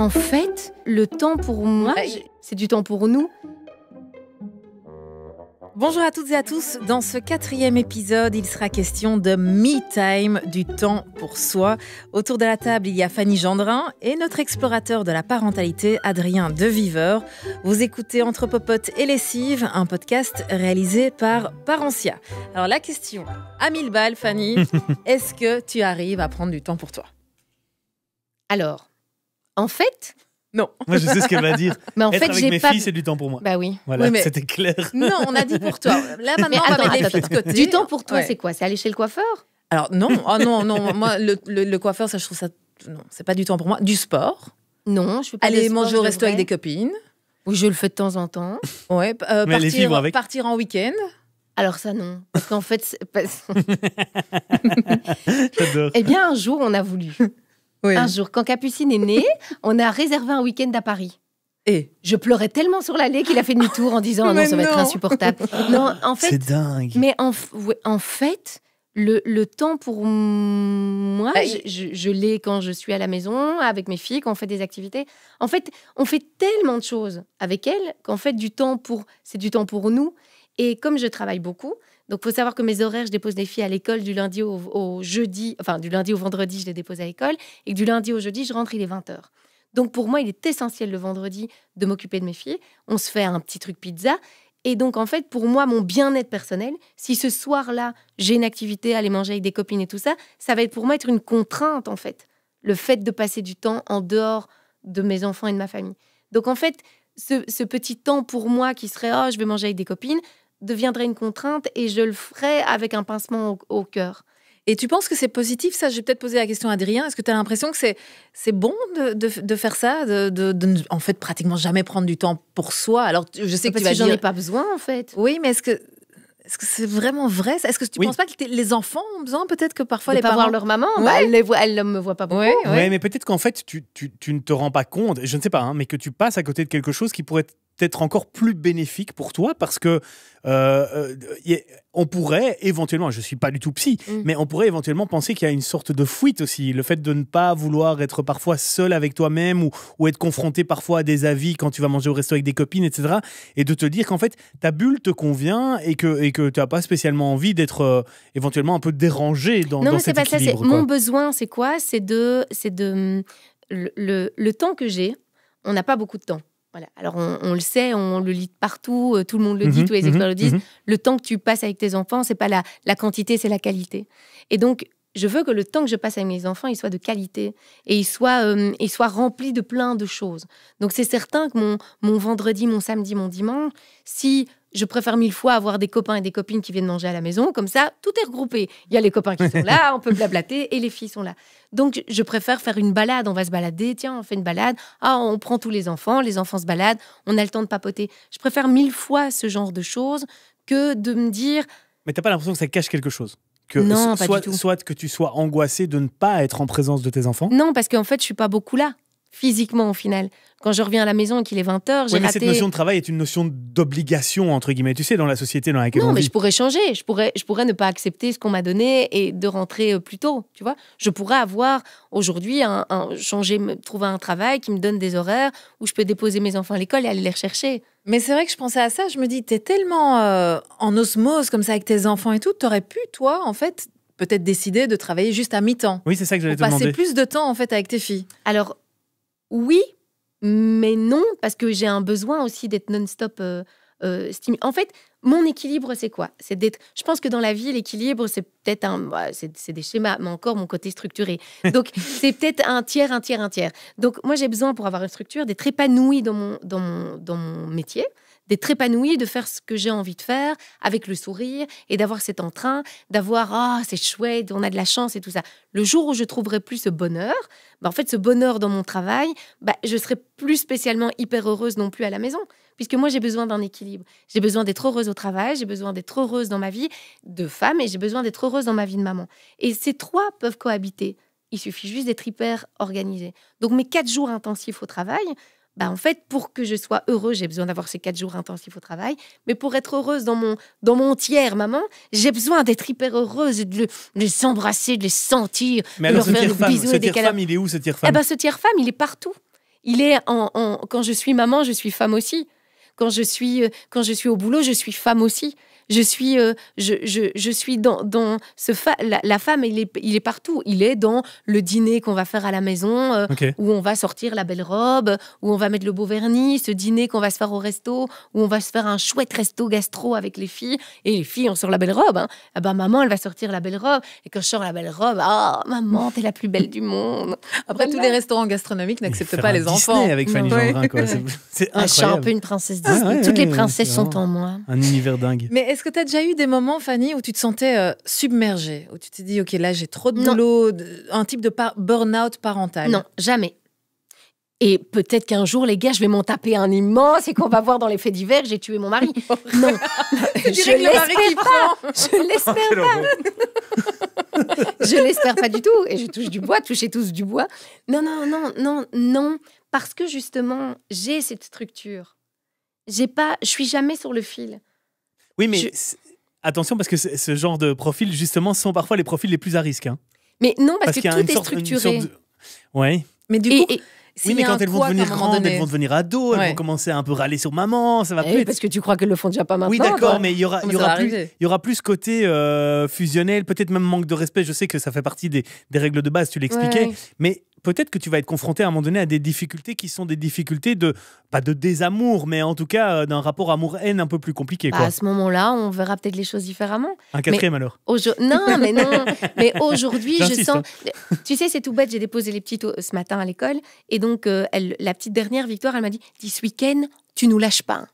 En fait, le temps pour moi, c'est du temps pour nous. Bonjour à toutes et à tous. Dans ce 4e épisode, il sera question de me time, du temps pour soi. Autour de la table, il y a Fanny Gendrin et notre explorateur de la parentalité, Adrien Deviveur. Vous écoutez Entre popote et lessive, un podcast réalisé par Parentia. Alors la question à 1000 balles, Fanny, est-ce que tu arrives à prendre du temps pour toi ? Alors, en fait... Non. Moi, je sais ce qu'elle va dire. Mais en Être fait, avec j'ai mes pas... filles, c'est du temps pour moi. Bah oui. Voilà, Oui, mais- c'était clair. Non, on a dit pour toi. Là, maintenant, on va mettre les filles de côté. Du temps pour toi, Ouais. c'est quoi ? C'est aller chez le coiffeur ? Alors non, non, moi, le coiffeur, ça, je trouve ça... Non, c'est pas du temps pour moi. Du sport. Non, je fais pas de Aller sport, manger au je resto avec devrais. des copines. Oui, je le fais de temps en temps. Ouais, Mais les filles vont avec. partir en week-end. Alors ça, non. Parce qu'en fait... J'adore. Eh bien, un jour, on a voulu. Oui. Un jour, quand Capucine est née, on a réservé un week-end à Paris. Et Je pleurais tellement sur l'allée qu'il a fait demi-tour en disant « Ah non, Mais ça va être non. insupportable ». Non, en fait... C'est dingue. Mais en fait, le temps pour moi, Bah, je l'ai quand je suis à la maison, avec mes filles, quand on fait des activités. En fait, on fait tellement de choses avec elles qu'en fait, c'est du temps pour nous. Et comme je travaille beaucoup, donc il faut savoir que mes horaires, je dépose les filles à l'école du lundi au jeudi, enfin du lundi au vendredi, je les dépose à l'école, et que du lundi au jeudi, je rentre, il est 20h. Donc pour moi, il est essentiel le vendredi de m'occuper de mes filles. On se fait un petit truc pizza. Et donc, en fait, pour moi, mon bien-être personnel, si ce soir-là, j'ai une activité, aller manger avec des copines et tout ça, ça va être pour moi être une contrainte, en fait. Le fait de passer du temps en dehors de mes enfants et de ma famille. Donc, en fait, ce petit temps pour moi qui serait « Oh, je vais manger avec des copines », deviendrait une contrainte et je le ferais avec un pincement au cœur. Et tu penses que c'est positif, ça ? Je vais peut-être poser la question à Adrien. Est-ce que tu as l'impression que c'est bon de faire ça, de en fait pratiquement jamais prendre du temps pour soi ? Alors, je sais que Parce tu vas que j'en dire... ai pas besoin, en fait. Oui, mais est-ce que c'est vraiment vrai ? Est-ce que tu Oui. penses pas que les enfants ont besoin peut-être que parfois De les pas parents... voir leur maman, Ouais. bah, elle ne me voit pas beaucoup. Ouais, ouais. Ouais, mais peut-être qu'en fait, tu ne te rends pas compte, je ne sais pas, hein, mais que tu passes à côté de quelque chose qui pourrait être encore plus bénéfique pour toi parce que on pourrait éventuellement, je ne suis pas du tout psy, mais on pourrait éventuellement penser qu'il y a une sorte de fuite aussi. Le fait de ne pas vouloir être parfois seul avec toi-même ou être confronté parfois à des avis quand tu vas manger au resto avec des copines, etc. Et de te dire qu'en fait, ta bulle te convient et que tu n'as pas spécialement envie d'être éventuellement un peu dérangé dans Non, mais c'est cet pas ça. équilibre. Mon Quoi. besoin, c'est quoi ? C'est de le temps que j'ai. On n'a pas beaucoup de temps. Voilà. Alors on le sait, on le lit partout, tout le monde le dit, tous les experts le disent. Le temps que tu passes avec tes enfants, c'est pas la quantité, c'est la qualité. Et donc je veux que le temps que je passe avec mes enfants, il soit de qualité et il soit rempli de plein de choses. Donc c'est certain que mon vendredi, mon samedi, mon dimanche, si je préfère 1000 fois avoir des copains et des copines qui viennent manger à la maison. Comme ça, tout est regroupé. Il y a les copains qui sont là, on peut blablater, et les filles sont là. Donc, je préfère faire une balade. On va se balader. Tiens, on fait une balade. Ah, on prend tous les enfants se baladent. On a le temps de papoter. Je préfère 1000 fois ce genre de choses que de me dire... Mais t'as pas l'impression que ça cache quelque chose Non, pas du tout. Soit que tu sois angoissé de ne pas être en présence de tes enfants. Non, parce qu'en fait, je suis pas beaucoup là, physiquement, au final. Quand je reviens à la maison et qu'il est 20h, j'ai Oui, mais raté... cette notion de travail est une notion d'obligation, entre guillemets, tu sais, dans la société dans laquelle Non, on mais vit. je pourrais changer. Je pourrais ne pas accepter ce qu'on m'a donné et de rentrer plus tôt, tu vois. Je pourrais avoir aujourd'hui trouver un travail qui me donne des horaires où je peux déposer mes enfants à l'école et aller les rechercher. Mais c'est vrai que je pensais à ça, je me dis, t'es tellement en osmose comme ça avec tes enfants et tout, t'aurais pu, toi, en fait, peut-être décider de travailler juste à mi-temps. Oui, c'est ça que j'allais Pour te passer demander. plus de temps, en fait, avec tes filles. Alors, oui, mais non, parce que j'ai un besoin aussi d'être non-stop stimulée. En fait, mon équilibre, c'est quoi ? Je pense que dans la vie, l'équilibre, c'est peut-être c'est des schémas, mais encore mon côté structuré. Donc, c'est peut-être un tiers, un tiers, un tiers. Donc, moi, j'ai besoin, pour avoir une structure, d'être épanouie dans mon métier, d'être épanouie, de faire ce que j'ai envie de faire, avec le sourire, et d'avoir cet entrain, d'avoir « Ah, c'est chouette, on a de la chance » et tout ça. Le jour où je trouverai plus ce bonheur, en fait, ce bonheur dans mon travail, je serai plus spécialement hyper heureuse non plus à la maison, puisque moi, j'ai besoin d'un équilibre. J'ai besoin d'être heureuse au travail, j'ai besoin d'être heureuse dans ma vie de femme, et j'ai besoin d'être heureuse dans ma vie de maman. Et ces trois peuvent cohabiter. Il suffit juste d'être hyper organisée. Donc, mes 4 jours intensifs au travail... en fait, pour que je sois heureuse, j'ai besoin d'avoir ces 4 jours intensifs au travail. Mais pour être heureuse dans mon tiers maman, j'ai besoin d'être hyper heureuse, de les embrasser, de les sentir, Mais de alors, leur ce faire tiers des femme, bisous ce et des tiers câlins. femme, il est où, ce tiers femme ? Ce tiers femme, il est partout. Quand je suis maman, je suis femme aussi. Quand je suis au boulot, je suis femme aussi. Je suis dans la femme, il est partout. Il est dans le dîner qu'on va faire à la maison, où on va sortir la belle robe, où on va mettre le beau vernis, ce dîner qu'on va se faire au resto, où on va se faire un chouette resto gastro avec les filles. Et les filles, on sort la belle robe. Hein. Ah ben, maman, elle va sortir la belle robe. Et quand je sors la belle robe, maman, t'es la plus belle du monde. Après, tous les restaurants gastronomiques n'acceptent pas les enfants. Disney avec Fanny Gendrin, quoi. C'est incroyable. Je suis un peu une princesse Disney. Toutes les princesses sont en moi. Un univers dingue. Mais est-ce que tu as déjà eu des moments, Fanny, où tu te sentais submergée, où tu t'es dit, OK, là, j'ai trop de boulot, un type de burn-out parental? Non, jamais. Et peut-être qu'un jour, les gars, je vais m'en taper un immense et qu'on va voir dans les faits divers, j'ai tué mon mari. Non, je l'espère pas. Je l'espère pas du tout. Et je touche du bois, touchez tous du bois. Non. Parce que justement, j'ai cette structure. Je suis jamais sur le fil. Oui, mais attention, parce que ce genre de profils, justement, sont parfois les profils les plus à risque. Hein. Mais non, parce que tout est structuré. Ouais. Mais du coup... Oui, mais quand elles vont devenir grandes, elles vont devenir ados, elles vont commencer à un peu râler sur maman, ça va plus. Parce que tu crois qu'elles le font déjà pas maintenant. Oui, d'accord, mais il y aura plus ce côté fusionnel, peut-être même manque de respect. Je sais que ça fait partie des règles de base, tu l'expliquais, mais peut-être que tu vas être confronté à un moment donné à des difficultés qui sont des difficultés pas de désamour, mais en tout cas d'un rapport amour-haine un peu plus compliqué. Quoi. À ce moment-là, on verra peut-être les choses différemment. Un quatrième alors. Non. Mais aujourd'hui, je sens... Tu sais, c'est tout bête, j'ai déposé les petites ce matin à l'école, et donc la petite dernière, Victoire, elle m'a dit « Ce week-end, tu nous lâches pas. »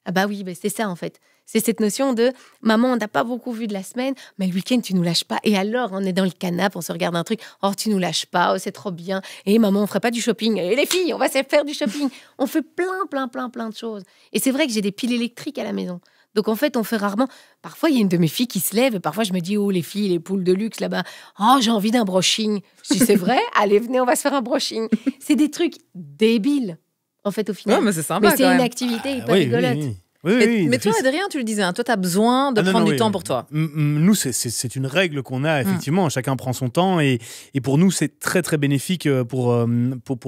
Ah bah oui, c'est ça en fait. C'est cette notion de « Maman, on n'a pas beaucoup vu de la semaine, mais le week-end, tu nous lâches pas. » Et alors, on est dans le canapé, on se regarde un truc. « Oh, tu nous lâches pas, c'est trop bien. Et maman, on ferait pas du shopping. Et les filles, on va se faire du shopping. » On fait plein de choses. Et c'est vrai que j'ai des piles électriques à la maison. Donc en fait, on fait rarement... Parfois, il y a une de mes filles qui se lève et parfois, je me dis « Oh, les filles, les poules de luxe là-bas. Oh, j'ai envie d'un brushing. » Je dis « C'est vrai? Allez, venez, on va se faire un brushing. » C'est des trucs débiles, en fait, au final. Ouais, mais c'est sympa, mais c'est une activité hyper rigolote. Oui, mais toi, Adrien, tu le disais, toi, tu as besoin de prendre du temps pour toi. Nous, c'est une règle qu'on a, effectivement. Chacun prend son temps et pour nous, c'est très, très bénéfique pour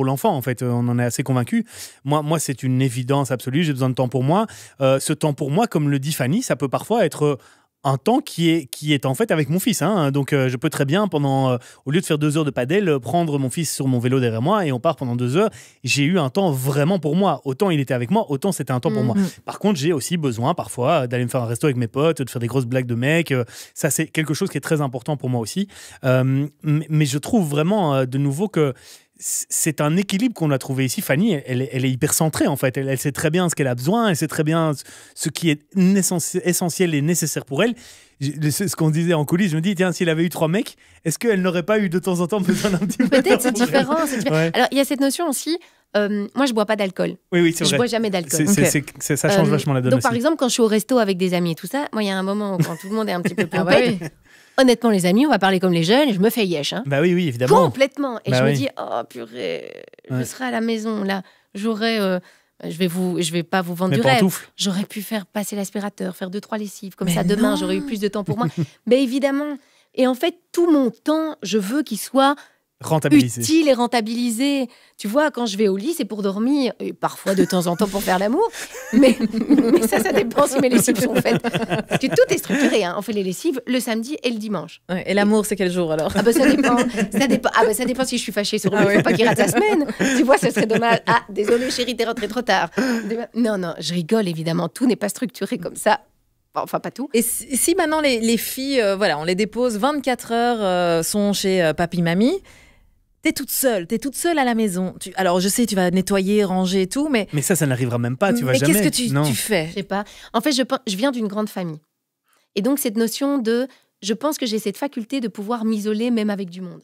l'enfant, en fait. On en est assez convaincus. Moi, c'est une évidence absolue. J'ai besoin de temps pour moi. Ce temps pour moi, comme le dit Fanny, ça peut parfois être... un temps qui est en fait avec mon fils. Hein. Donc, je peux très bien, au lieu de faire 2 heures de padel, prendre mon fils sur mon vélo derrière moi et on part pendant 2 heures. J'ai eu un temps vraiment pour moi. Autant il était avec moi, autant c'était un temps pour moi. Par contre, j'ai aussi besoin parfois d'aller me faire un resto avec mes potes, de faire des grosses blagues de mecs. Ça, c'est quelque chose qui est très important pour moi aussi. Mais je trouve vraiment, de nouveau, que c'est un équilibre qu'on a trouvé ici. Fanny, elle est hyper centrée en fait. Elle sait très bien ce qu'elle a besoin, elle sait très bien ce qui est essentiel et nécessaire pour elle. C'est ce qu'on disait en coulisses. Je me dis, tiens, s'il avait eu 3 mecs, est-ce qu'elle n'aurait pas eu de temps en temps besoin d'un petit peu? Peut-être, c'est différent. Ouais. Alors, il y a cette notion aussi. Moi, je bois pas d'alcool. Oui, c'est vrai. Je bois jamais d'alcool. Ça change vachement la donne. Donc, aussi. par exemple, quand je suis au resto avec des amis et tout ça, moi, il y a un moment où quand tout le monde est un petit peu pompette, honnêtement, les amis, on va parler comme les jeunes et je me fais yesh. Hein. Bah oui, évidemment. Complètement. Et je me dis, oh purée, je serai à la maison, là. J'aurais... je vais pas vous vendre du rêve. J'aurais pu faire passer l'aspirateur, faire 2-3 lessives. Comme ça, demain, j'aurais eu plus de temps pour moi. Mais évidemment. Et en fait, tout mon temps, je veux qu'il soit... utile et rentabilisé. Tu vois, quand je vais au lit, c'est pour dormir, et parfois de temps en temps pour faire l'amour, mais ça dépend si mes lessives sont faites. Parce que tout est structuré, hein. On fait les lessives le samedi et le dimanche. Ouais, et l'amour, c'est quel jour alors? Ça dépend. Ça dépend si je suis fâchée sur lui, faut pas qu'il rate sa semaine. Tu vois, ce serait dommage. Ah, désolé chérie, t'es rentrée trop tard. Non, je rigole évidemment, tout n'est pas structuré comme ça. Enfin, pas tout. Et si maintenant les filles, on les dépose 24 heures, sont chez papy-mamie, T'es toute seule à la maison. Alors, je sais, tu vas nettoyer, ranger et tout, mais... Mais ça n'arrivera même pas, tu vas jamais... Mais qu'est-ce que tu fais? Je sais pas. En fait, je viens d'une grande famille. Et donc, cette notion de... Je pense que j'ai cette faculté de pouvoir m'isoler même avec du monde.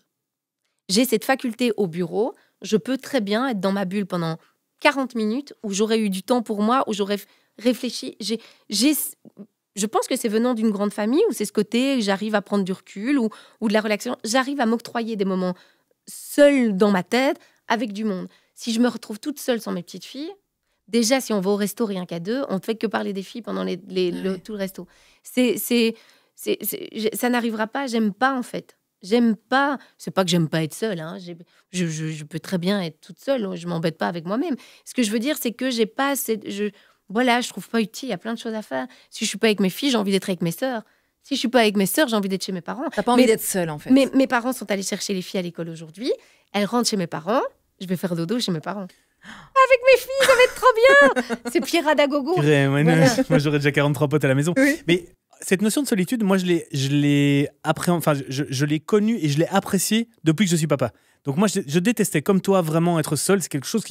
J'ai cette faculté au bureau. Je peux très bien être dans ma bulle pendant 40 minutes où j'aurais eu du temps pour moi, où j'aurais réfléchi. Je pense que c'est venant d'une grande famille où c'est ce côté, j'arrive à prendre du recul ou de la relaxation. J'arrive à m'octroyer des moments seule dans ma tête, avec du monde. Si je me retrouve toute seule sans mes petites filles, déjà, si on va au resto rien qu'à 2, on ne fait que parler des filles pendant tout le resto. Ça n'arrivera pas, j'aime pas en fait. J'aime pas. C'est pas que j'aime pas être seule. Hein. Je peux très bien être toute seule. Je m'embête pas avec moi-même. Ce que je veux dire, c'est que j'ai pas assez. Voilà, je trouve pas utile. Il y a plein de choses à faire. Si je suis pas avec mes filles, j'ai envie d'être avec mes sœurs. Si je suis pas avec mes sœurs, j'ai envie d'être chez mes parents. T'as pas envie d'être seule, en fait. Mais mes parents sont allés chercher les filles à l'école aujourd'hui. Elles rentrent chez mes parents. Je vais faire dodo chez mes parents. Avec mes filles, ça va être trop bien. C'est Pierrade à gogo. Voilà. Moi, j'aurais déjà 43 potes à la maison. Oui. Mais cette notion de solitude, moi, je l'ai connue et je l'ai appréciée depuis que je suis papa. Donc moi, je détestais, comme toi, vraiment être seul. C'est quelque chose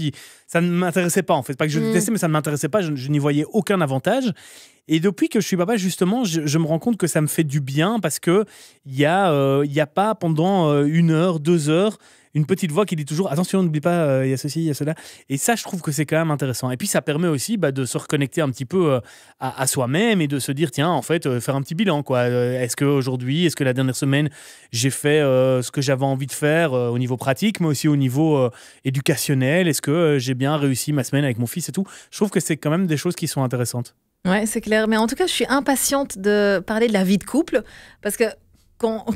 ça ne m'intéressait pas, en fait. Pas que je détestais, mais ça ne m'intéressait pas. Je n'y voyais aucun avantage. Et depuis que je suis papa, justement, je me rends compte que ça me fait du bien parce qu'il n'y a pas pendant 1 heure, 2 heures, une petite voix qui dit toujours « Attention, n'oublie pas, il y a ceci, il y a cela ». Et ça, je trouve que c'est quand même intéressant. Et puis, ça permet aussi de se reconnecter un petit peu à soi-même et de se dire « Tiens, en fait, faire un petit bilan, quoi. Est-ce que la dernière semaine, j'ai fait ce que j'avais envie de faire au niveau pratique, mais aussi au niveau éducationnel? Est-ce que j'ai bien réussi ma semaine avec mon fils et tout ?» Je trouve que c'est quand même des choses qui sont intéressantes. Ouais, c'est clair. Mais en tout cas, je suis impatiente de parler de la vie de couple parce que quand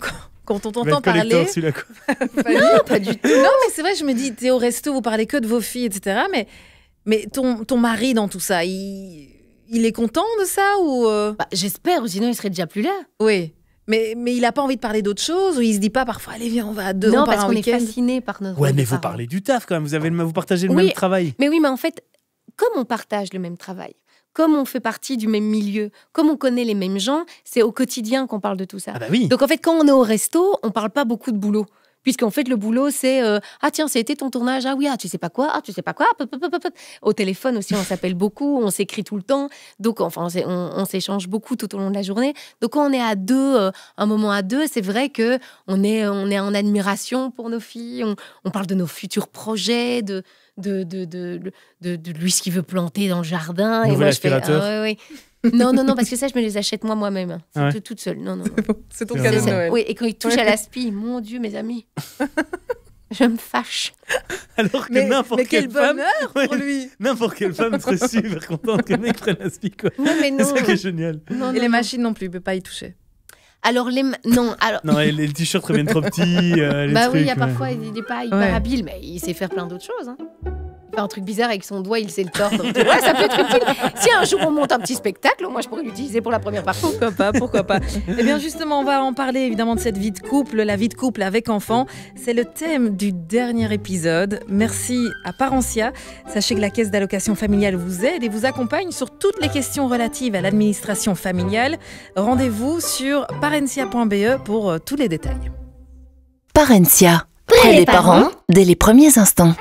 on t'entend parler... Non, pas du tout. Non, mais c'est vrai, je me dis, t'es au resto, vous parlez que de vos filles, etc. Mais ton mari dans tout ça, il est content de ça ou j'espère, sinon il serait déjà plus là. Oui. Mais il n'a pas envie de parler d'autre chose ou il se dit pas parfois, allez, viens, on va à deux, non, on part parce un qu'on week-end. est fasciné par notre Ouais, mais parents. vous parlez du taf quand même. Vous partagez le même travail. Mais oui, mais en fait, comme on partage le même travail, comme on fait partie du même milieu, comme on connaît les mêmes gens, c'est au quotidien qu'on parle de tout ça. Ah bah oui. Donc en fait, quand on est au resto, on parle pas beaucoup de boulot. Puisqu'en fait, le boulot, c'est ah tiens, c'était ton tournage, ah oui, tu sais pas quoi, Au téléphone aussi, on s'appelle beaucoup, on s'écrit tout le temps. Donc, enfin, on s'échange beaucoup tout au long de la journée. Donc, quand on est à deux, un moment à deux, c'est vrai que on est en admiration pour nos filles, on parle de nos futurs projets, de lui ce qu'il veut planter dans le jardin. Nouvel et moi, aspirateur. Je fais, oui. Non, parce que ça, je me les achète moi-même. Toute seule. Non. C'est ton cadeau de Noël. Oui, et quand il touche à l'aspi, mon Dieu, mes amis, je me fâche. Alors que n'importe quelle femme... pour lui. N'importe quelle femme serait super contente que le mec prenne l'aspi, quoi. Non, mais non. C'est ça qui est génial. Et les machines non plus, il ne peut pas y toucher. Alors, Non, et les t-shirts reviennent trop petits. Oui, il y a parfois, il n'est pas hyper habile, mais il sait faire plein d'autres choses. Hein. Il fait un truc bizarre avec son doigt, il sait le tordre. Ouais, ça peut être utile. Si un jour on monte un petit spectacle, moi je pourrais l'utiliser pour la première partie. Pourquoi pas. Eh bien justement, on va en parler évidemment de cette vie de couple, la vie de couple avec enfants. C'est le thème du dernier épisode. Merci à Parentia. Sachez que la Caisse d'allocation familiale vous aide et vous accompagne sur toutes les questions relatives à l'administration familiale. Rendez-vous sur parentia.be pour tous les détails. Parentia, près des parents, dès les premiers instants.